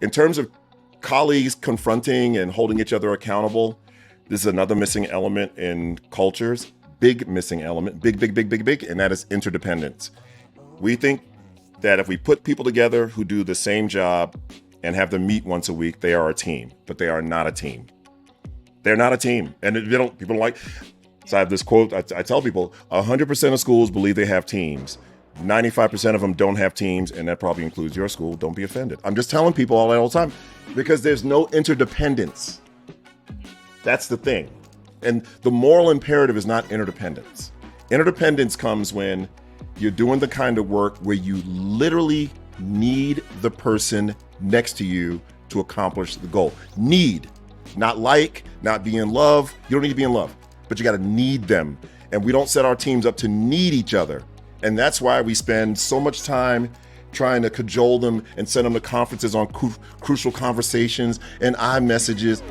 In terms of colleagues confronting and holding each other accountable, this is another missing element in cultures. Big missing element, big, and that is interdependence. We think that if we put people together who do the same job and have them meet once a week, they are a team, but they are not a team. They're not a team. And people don't like, so I have this quote, I tell people, 100% of schools believe they have teams. 95% of them don't have teams, and that probably includes your school. Don't be offended. I'm just telling people all that all the time because there's no interdependence. That's the thing. And the moral imperative is not interdependence. Interdependence comes when you're doing the kind of work where you literally need the person next to you to accomplish the goal. Need, not like, not be in love. You don't need to be in love, but you got to need them. And we don't set our teams up to need each other. And that's why we spend so much time trying to cajole them and send them to conferences on crucial conversations and iMessages.